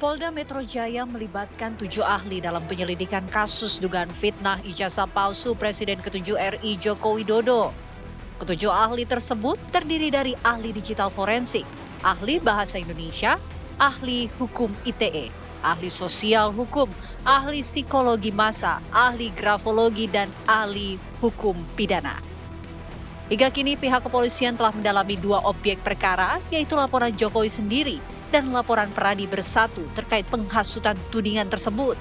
Polda Metro Jaya melibatkan 7 ahli dalam penyelidikan kasus dugaan fitnah ijazah palsu Presiden ke-7 RI Joko Widodo. Ketujuh ahli tersebut terdiri dari ahli digital forensik, ahli bahasa Indonesia, ahli hukum ITE, ahli sosial hukum, ahli psikologi massa, ahli grafologi, dan ahli hukum pidana. Hingga kini pihak kepolisian telah mendalami 2 objek perkara, yaitu laporan Jokowi sendiri dan laporan Peradi Bersatu terkait penghasutan tudingan tersebut.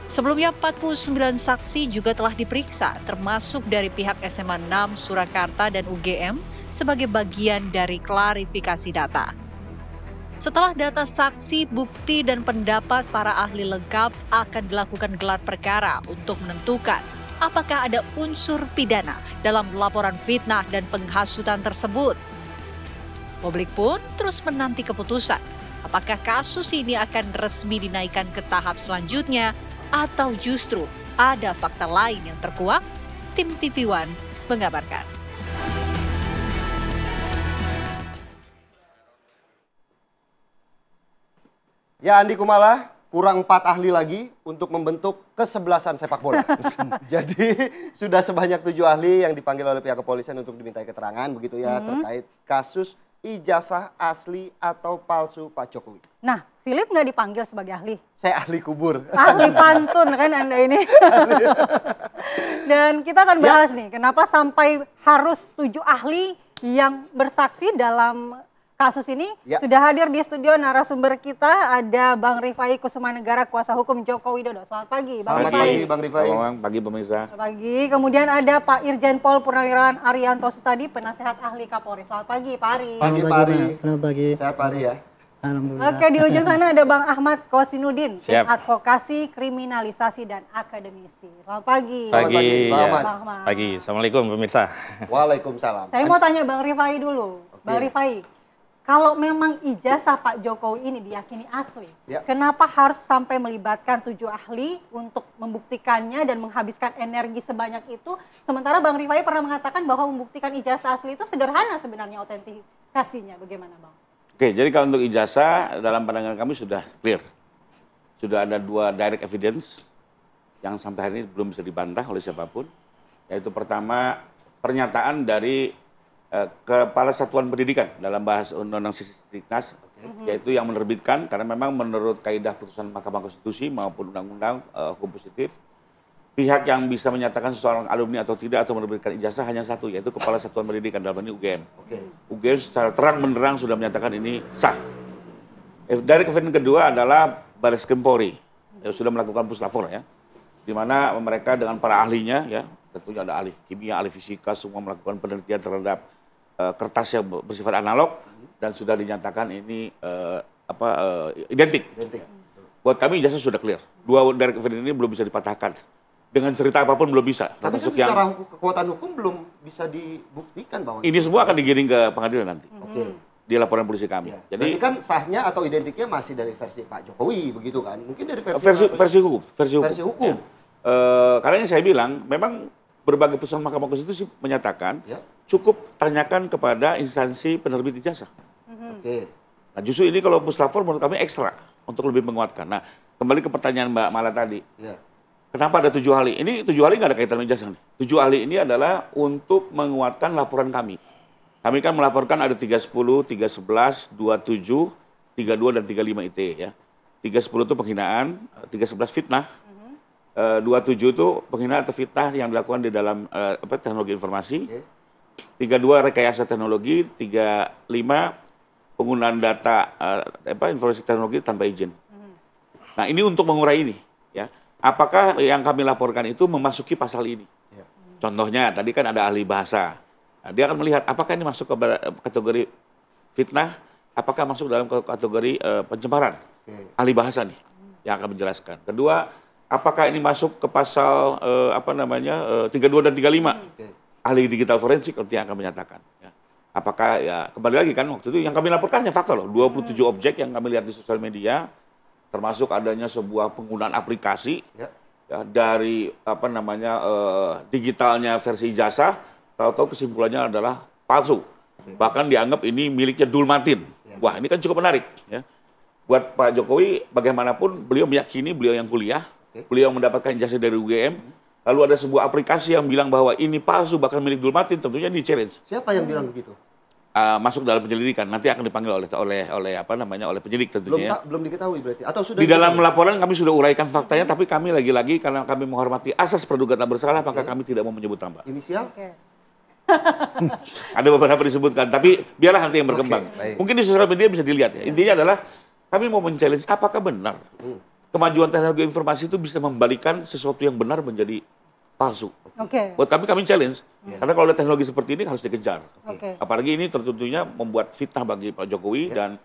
Sebelumnya 49 saksi juga telah diperiksa, termasuk dari pihak SMA 6 Surakarta dan UGM sebagai bagian dari klarifikasi data. Setelah data saksi, bukti, dan pendapat para ahli lengkap, akan dilakukan gelar perkara untuk menentukan apakah ada unsur pidana dalam laporan fitnah dan penghasutan tersebut. Publik pun terus menanti keputusan apakah kasus ini akan resmi dinaikkan ke tahap selanjutnya atau justru ada fakta lain yang terkuak. Tim TV One mengabarkan. Ya, Andi Kumala, kurang 4 ahli lagi untuk membentuk kesebelasan sepak bola. Jadi sudah sebanyak 7 ahli yang dipanggil oleh pihak kepolisian untuk dimintai keterangan begitu ya terkait kasus ijazah asli atau palsu Pak Jokowi. Nah, Philip nggak dipanggil sebagai ahli? Saya ahli kubur. Ahli pantun kan Anda ini. Dan kita akan bahas nih, kenapa sampai harus 7 ahli yang bersaksi dalam kasus ini. Sudah hadir di studio narasumber kita, ada Bang Rifai Kusumanegara, kuasa hukum Joko Widodo. Selamat pagi, Bang Rifai. Selamat pagi, Bang Rifai. Selamat pagi, pemirsa. Selamat pagi. Kemudian ada Pak Irjen Pol Purnawirawan Arianto Sutadi, penasehat ahli Kapolri. Selamat pagi, Pak Ari. Pagi, Pak Ari. Selamat pagi. Sehat, Pak Ari ya. Alhamdulillah. Oke, di ujung sana ada Bang Ahmad Kosinudin, Siap. advokasi, kriminalisasi, dan akademisi. Selamat pagi. Selamat pagi, Bang ya. Ahmad. Pagi. Assalamualaikum, pemirsa. Waalaikumsalam. Saya mau tanya Bang Rifai dulu. Bang Rifai, kalau memang ijazah Pak Jokowi ini diyakini asli, kenapa harus sampai melibatkan 7 ahli untuk membuktikannya dan menghabiskan energi sebanyak itu? Sementara Bang Rifai pernah mengatakan bahwa membuktikan ijazah asli itu sederhana sebenarnya autentikasinya. Bagaimana, Bang? Oke, jadi kalau untuk ijazah, dalam pandangan kami sudah clear. Sudah ada 2 direct evidence yang sampai hari ini belum bisa dibantah oleh siapapun. Yaitu pertama, pernyataan dari Kepala Satuan Pendidikan dalam bahasa Undang-Undang Sisdiknas, yaitu yang menerbitkan, karena memang menurut kaidah putusan Mahkamah Konstitusi maupun Undang-Undang Hukum Positif, pihak yang bisa menyatakan seseorang alumni atau tidak atau menerbitkan ijazah hanya satu, yaitu Kepala Satuan Pendidikan, dalam ini UGM. UGM secara terang benderang sudah menyatakan ini sah. Dari evidence kedua adalah Baris Krim Polri, yang sudah melakukan puslapor ya, di mana mereka dengan para ahlinya ya, tentunya ada ahli kimia, ahli fisika, semua melakukan penelitian terhadap kertas yang bersifat analog dan sudah dinyatakan ini identik. Buat kami ijazah sudah clear. 2 dari evidence ini belum bisa dipatahkan. Dengan cerita apapun belum bisa. Tapi kan secara kekuatan hukum belum bisa dibuktikan bahwa ini semua akan digiring ke pengadilan nanti. Di laporan polisi kami. Ya. Jadi berarti kan sahnya atau identiknya masih dari versi Pak Jokowi begitu kan? Mungkin dari versi hukum. Versi hukum. Karena yang saya bilang memang berbagai putusan Mahkamah Konstitusi menyatakan cukup tanyakan kepada instansi penerbit ijazah. Nah, justru ini kalau puslapor menurut kami ekstra untuk lebih menguatkan. Nah, kembali ke pertanyaan Mbak Mala tadi. Kenapa ada 7 ahli? Ini 7 ahli nggak ada kaitan dengan ijazah nih. 7 ahli ini adalah untuk menguatkan laporan kami. Kami kan melaporkan ada 310, 311, 27, 32, dan 35 ITE ya. 310 itu penghinaan, 311 fitnah, 27 itu penghinaan atau fitnah yang dilakukan di dalam teknologi informasi, 32 rekayasa teknologi, 35 penggunaan data informasi teknologi tanpa izin. Nah, ini untuk mengurai ini ya. Apakah yang kami laporkan itu memasuki pasal ini? Contohnya tadi kan ada ahli bahasa. Nah, dia akan melihat apakah ini masuk ke kategori fitnah, apakah masuk dalam kategori pencemaran. Ahli bahasa nih yang akan menjelaskan. Kedua, apakah ini masuk ke pasal 32 dan 35? Ahli digital forensik nanti yang akan menyatakan. Ya. Apakah ya kembali lagi kan waktu itu yang kami laporkannya fakta loh, 27 objek yang kami lihat di sosial media, termasuk adanya sebuah penggunaan aplikasi ya, dari digitalnya versi ijazah, tahu-tahu kesimpulannya adalah palsu. Bahkan dianggap ini miliknya Dulmatin. Wah, ini kan cukup menarik ya. buat Pak Jokowi bagaimanapun beliau meyakini beliau yang kuliah, beliau mendapatkan ijazah dari UGM, lalu ada sebuah aplikasi yang bilang bahwa ini palsu bahkan milik Dul Matin, tentunya di challenge. Siapa yang bilang begitu? Masuk dalam penyelidikan, nanti akan dipanggil oleh penyidik tentunya. Belum diketahui berarti atau sudah di dalam laporan kami sudah uraikan faktanya, tapi kami lagi-lagi karena kami menghormati asas praduga tak bersalah, maka kami tidak mau menyebut nama. Inisial? Ada beberapa disebutkan, tapi biarlah nanti yang berkembang. Mungkin di sosial media bisa dilihat ya. Intinya adalah kami mau men-challenge apakah benar kemajuan teknologi informasi itu bisa membalikan sesuatu yang benar menjadi palsu. Buat kami challenge. Karena kalau ada teknologi seperti ini harus dikejar. Apalagi ini tentunya membuat fitnah bagi Pak Jokowi dan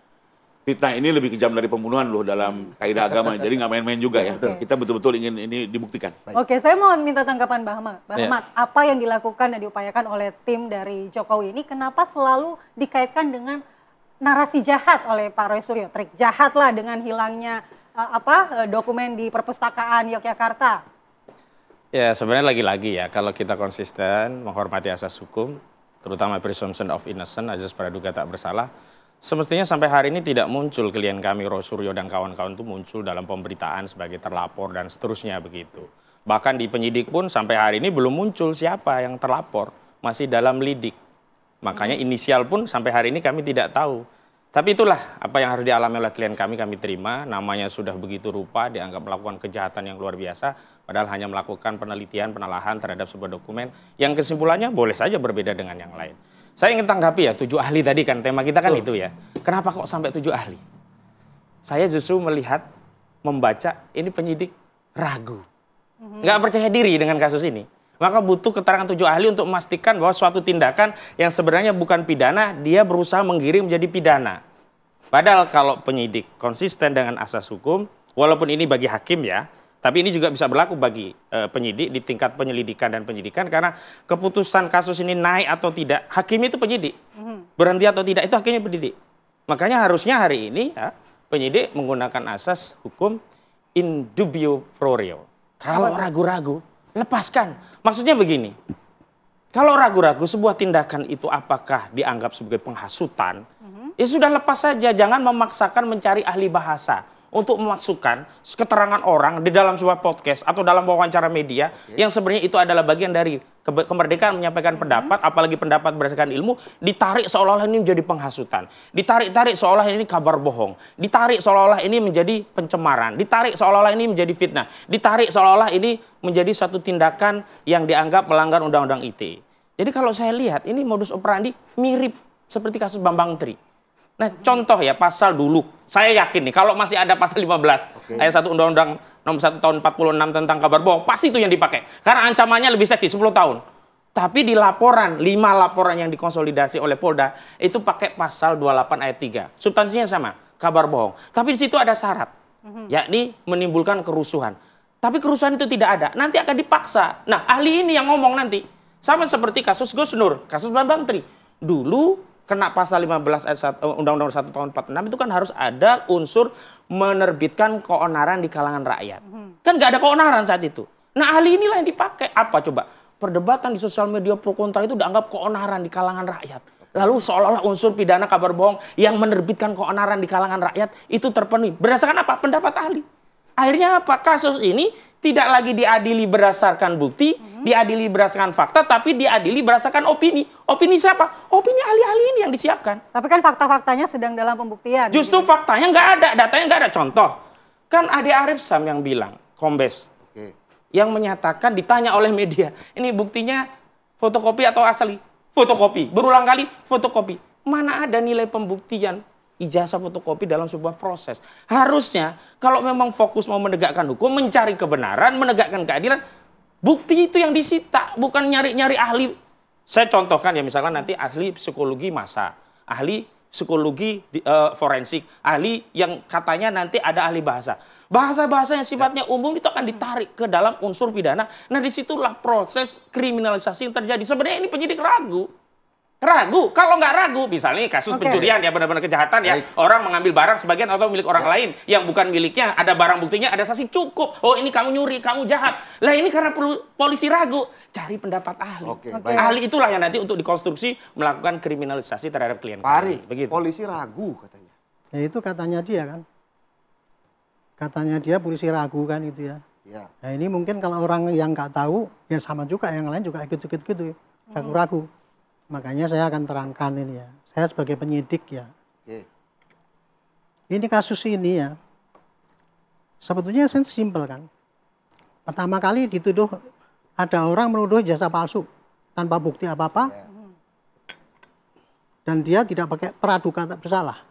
fitnah ini lebih kejam dari pembunuhan loh dalam kaidah agama. Jadi nggak main-main juga ya. Kita betul-betul ingin ini dibuktikan. Saya mau minta tanggapan Mbak Ahmad. Apa yang dilakukan dan diupayakan oleh tim dari Jokowi ini kenapa selalu dikaitkan dengan narasi jahat oleh Pak Roy Suryo? Trik jahat lah dengan hilangnya dokumen di perpustakaan Yogyakarta. Ya sebenarnya lagi-lagi ya, kalau kita konsisten menghormati asas hukum, terutama presumption of innocence, asas praduga tak bersalah, semestinya sampai hari ini tidak muncul klien kami Roy Suryo dan kawan-kawan itu muncul dalam pemberitaan sebagai terlapor dan seterusnya begitu. Bahkan di penyidik pun sampai hari ini belum muncul siapa yang terlapor, masih dalam lidik. Makanya inisial pun sampai hari ini kami tidak tahu. Tapi itulah apa yang harus dialami oleh klien kami terima, namanya sudah begitu rupa, dianggap melakukan kejahatan yang luar biasa, padahal hanya melakukan penelitian, penalahan terhadap sebuah dokumen, yang kesimpulannya boleh saja berbeda dengan yang lain. Saya ingin tanggapi ya, 7 ahli tadi kan, tema kita kan itu ya. Kenapa kok sampai 7 ahli? Saya justru melihat, membaca, ini penyidik ragu. Nggak percaya diri dengan kasus ini. Maka butuh keterangan 7 ahli untuk memastikan bahwa suatu tindakan yang sebenarnya bukan pidana, dia berusaha menggiring menjadi pidana. Padahal kalau penyidik konsisten dengan asas hukum, walaupun ini bagi hakim ya, tapi ini juga bisa berlaku bagi penyidik di tingkat penyelidikan dan penyidikan, karena keputusan kasus ini naik atau tidak, hakim itu penyidik. Berhenti atau tidak, itu hakimnya penyidik. Makanya harusnya hari ini ya, penyidik menggunakan asas hukum in dubio pro reo. Kalau ragu-ragu, lepaskan. Maksudnya begini, kalau ragu-ragu sebuah tindakan itu apakah dianggap sebagai penghasutan, ya sudah lepas saja, jangan memaksakan mencari ahli bahasa untuk memasukkan keterangan orang di dalam sebuah podcast atau dalam wawancara media yang sebenarnya itu adalah bagian dari kemerdekaan menyampaikan pendapat, apalagi pendapat berdasarkan ilmu, ditarik seolah-olah ini menjadi penghasutan, ditarik-tarik seolah ini kabar bohong, ditarik seolah-olah ini menjadi pencemaran, ditarik seolah-olah ini menjadi fitnah, ditarik seolah-olah ini menjadi suatu tindakan yang dianggap melanggar undang-undang ITE. Jadi kalau saya lihat ini modus operandi mirip seperti kasus Bambang Tri. Nah, contoh ya pasal dulu, saya yakin nih kalau masih ada pasal 15 ayat 1 Undang-Undang Nomor 1 Tahun 46 tentang kabar bohong, pasti itu yang dipakai. Karena ancamannya lebih seksi, 10 tahun. Tapi di laporan, 5 laporan yang dikonsolidasi oleh Polda, itu pakai pasal 28 ayat 3. Substansinya sama, kabar bohong. Tapi di situ ada syarat, yakni menimbulkan kerusuhan. Tapi kerusuhan itu tidak ada, nanti akan dipaksa. Nah, ahli ini yang ngomong nanti. Sama seperti kasus Gus Nur, kasus Bambang Tri. Dulu kena pasal 15 ayat 1 Undang-Undang 1 Tahun 46 itu kan harus ada unsur menerbitkan keonaran di kalangan rakyat. Kan nggak ada keonaran saat itu. Nah, ahli inilah yang dipakai. Apa coba? Perdebatan di sosial media pro kontra itu dianggap keonaran di kalangan rakyat. Lalu seolah-olah unsur pidana kabar bohong yang menerbitkan keonaran di kalangan rakyat itu terpenuhi. Berdasarkan apa? Pendapat ahli. Akhirnya apa? Kasus ini tidak lagi diadili berdasarkan bukti, diadili berdasarkan fakta, tapi diadili berdasarkan opini. Opini siapa? Opini ahli-ahli ini yang disiapkan. Tapi kan fakta-faktanya sedang dalam pembuktian. Justru faktanya nggak ada, datanya nggak ada. Contoh, kan Ade Arif Sam yang bilang, Kombes, yang menyatakan ditanya oleh media, ini buktinya fotokopi atau asli? Fotokopi. Berulang kali fotokopi. Mana ada nilai pembuktian ijazah fotokopi dalam sebuah proses? Harusnya kalau memang fokus mau menegakkan hukum, mencari kebenaran, menegakkan keadilan, bukti itu yang disita, bukan nyari-nyari ahli. Saya contohkan ya, misalkan nanti ahli psikologi massa, ahli psikologi forensik, ahli yang katanya nanti ada ahli bahasa. Bahasa-bahasa yang sifatnya umum itu akan ditarik ke dalam unsur pidana. Nah, disitulah proses kriminalisasi yang terjadi. Sebenarnya ini penyidik ragu. Ragu, kalau nggak ragu, misalnya kasus pencurian ya, benar-benar kejahatan ya, orang mengambil barang sebagian atau milik orang lain yang bukan miliknya, ada barang buktinya, ada saksi, cukup. Oh, ini kamu nyuri, kamu jahat. Lah ini karena perlu polisi ragu, cari pendapat ahli. Ahli itulah yang nanti untuk dikonstruksi melakukan kriminalisasi terhadap klien. Pak Ari, begitu. Polisi ragu katanya. Ya itu katanya dia kan. Katanya dia polisi ragu kan gitu ya. Ya. Nah ini mungkin kalau orang yang nggak tahu, ya sama juga yang lain juga ikut-ikut gitu, ragu-ragu. Makanya saya akan terangkan ini ya. Saya sebagai penyidik ya. Oke. Ini kasus ini ya, sebetulnya simpel kan. Pertama kali dituduh, ada orang menuduh ijazah palsu tanpa bukti apa-apa. Ya. Dan dia tidak pakai praduga tak bersalah.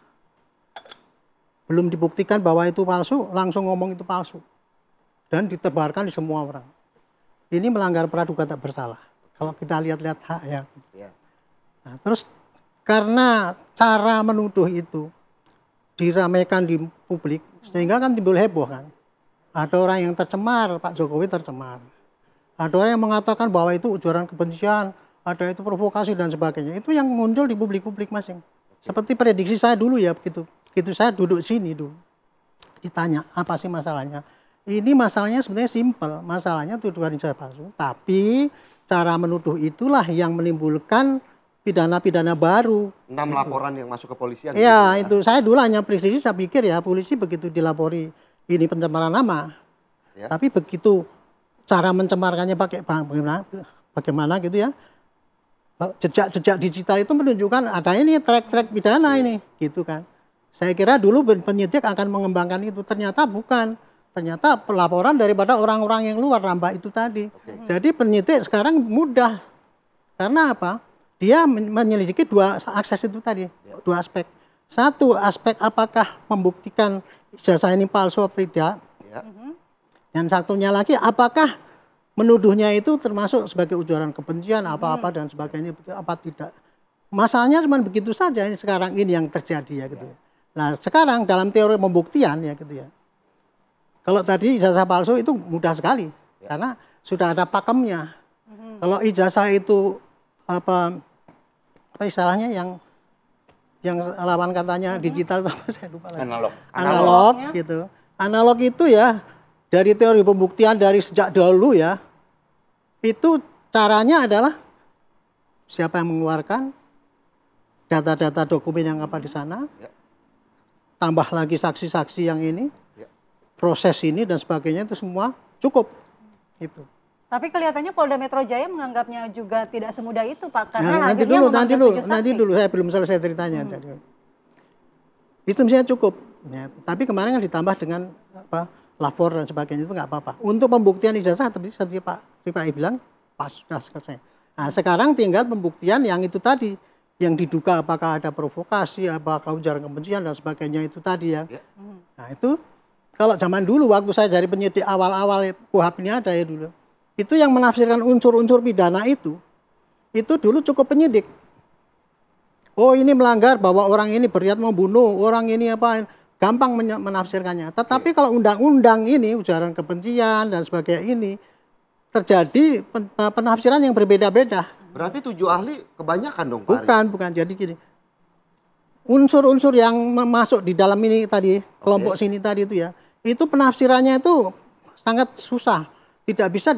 Belum dibuktikan bahwa itu palsu, langsung ngomong itu palsu. Dan ditebarkan di semua orang. Ini melanggar praduga tak bersalah. Kalau kita lihat-lihat hak ya. Ya. Nah, terus karena cara menuduh itu diramaikan di publik, sehingga kan timbul heboh kan. Ada orang yang tercemar, Pak Jokowi tercemar. Ada orang yang mengatakan bahwa itu ujaran kebencian, ada itu provokasi dan sebagainya. Itu yang muncul di publik-publik masing. Seperti prediksi saya dulu ya begitu. Begitu saya duduk sini dulu. Ditanya, apa sih masalahnya? Ini masalahnya sebenarnya simpel. Masalahnya tuduhan ijazah palsu. Tapi cara menuduh itulah yang menimbulkan pidana-pidana baru. 6 laporan yang masuk ke polisian. Ya, gitu, itu saya dulu hanya prediksi, saya pikir ya polisi begitu dilapori ini pencemaran nama. Ya. Tapi begitu cara mencemarkannya pakai bagaimana gitu ya. Jejak-jejak digital itu menunjukkan ada ini track pidana ini, gitu kan. Saya kira dulu penyidik akan mengembangkan itu, ternyata bukan. Ternyata pelaporan daripada orang-orang yang luar nambah itu tadi. Jadi penyidik sekarang mudah. Karena apa? Dia menyelidiki dua akses itu tadi, dua aspek. Satu aspek apakah membuktikan ijazah ini palsu atau tidak. Ya. Yang satunya lagi apakah menuduhnya itu termasuk sebagai ujaran kebencian apa-apa dan sebagainya apa tidak. Masalahnya cuma begitu saja ini sekarang ini yang terjadi ya gitu. Nah, sekarang dalam teori pembuktian ya gitu ya. Kalau tadi ijazah palsu itu mudah sekali karena sudah ada pakemnya. Kalau ijazah itu apa istilahnya yang lawan katanya digital apa saya lupa lagi. Analog gitu. Analog itu ya dari teori pembuktian dari sejak dahulu ya. Itu caranya adalah siapa yang mengeluarkan data-data dokumen yang apa di sana. Tambah lagi saksi-saksi yang ini. Proses ini dan sebagainya itu semua cukup. Itu. Tapi kelihatannya Polda Metro Jaya menganggapnya juga tidak semudah itu, Pak. Karena nah, nanti dulu, saya belum selesai ceritanya. Itu misalnya cukup. Ya, tapi kemarin kan ditambah dengan lapor dan sebagainya itu nggak apa-apa. Untuk pembuktian ijazah seperti Pak Rifai bilang, pas sudah selesai. Nah, sekarang tinggal pembuktian yang itu tadi, yang diduga apakah ada provokasi, apakah ujaran kebencian dan sebagainya itu tadi ya. Nah itu kalau zaman dulu waktu saya dari penyidik awal-awal KUHP ini ada ya dulu. Itu yang menafsirkan unsur-unsur pidana itu dulu cukup penyidik. Oh ini melanggar bahwa orang ini berniat membunuh, orang ini apa, gampang menafsirkannya. Tetapi kalau undang-undang ini, ujaran kebencian dan sebagainya ini, terjadi penafsiran yang berbeda-beda. Berarti 7 ahli kebanyakan dong Pak? Bukan. Jadi gini, unsur-unsur yang masuk di dalam ini tadi, kelompok sini tadi itu ya, itu penafsirannya itu sangat susah. Tidak bisa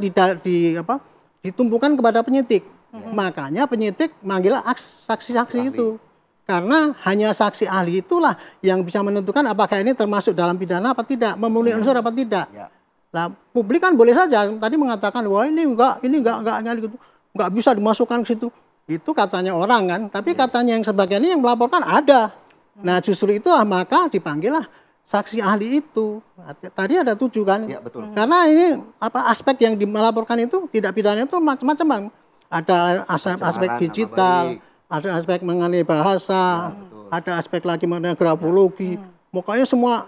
ditumpukan kepada penyidik. Makanya penyidik manggil saksi-saksi itu. Karena hanya saksi ahli itulah yang bisa menentukan apakah ini termasuk dalam pidana apa tidak, memenuhi unsur apa tidak. Nah, publik kan boleh saja tadi mengatakan wah ini enggak gitu. Enggak bisa dimasukkan ke situ. Itu katanya orang kan, tapi katanya yang sebagian ini yang melaporkan ada. Nah, justru itu maka dipanggillah saksi ahli itu. Tadi ada 7 kan? Ya, betul. Karena ini aspek yang melaporkan itu tidak pidana itu macam-macam bang. Ada aspek digital, ada aspek mengenai bahasa, ada aspek lagi mengenai grafologi. Pokoknya semua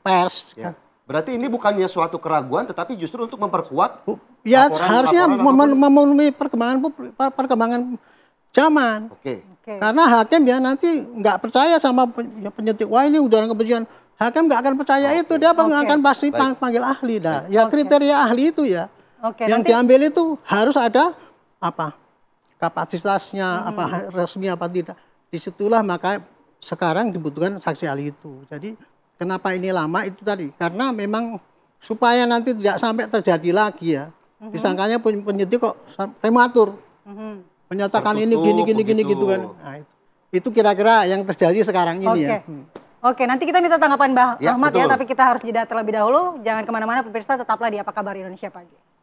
pers. Ya. Berarti ini bukannya suatu keraguan, tetapi justru untuk memperkuat. Ya harusnya memenuhi perkembangan zaman. Karena hakim ya nanti nggak percaya sama penyidik. Wah ini ujaran kebencian. Hakim nggak akan percaya itu, dia akan pasti panggil ahli dah. Ya kriteria ahli itu ya. Yang diambil itu harus ada kapasitasnya, resmi apa tidak. Disitulah maka sekarang dibutuhkan saksi ahli itu. Jadi kenapa ini lama itu tadi? Karena memang supaya nanti tidak sampai terjadi lagi ya. Disangkanya penyidik kok prematur. Menyatakan ini gini gitu kan. Nah, itu kira-kira yang terjadi sekarang ini ya. Oke, nanti kita minta tanggapan Mbak Ahmad betul. ya, tapi kita harus jeda terlebih dahulu. Jangan kemana-mana pemirsa, tetaplah di Apa Kabar Indonesia Pagi.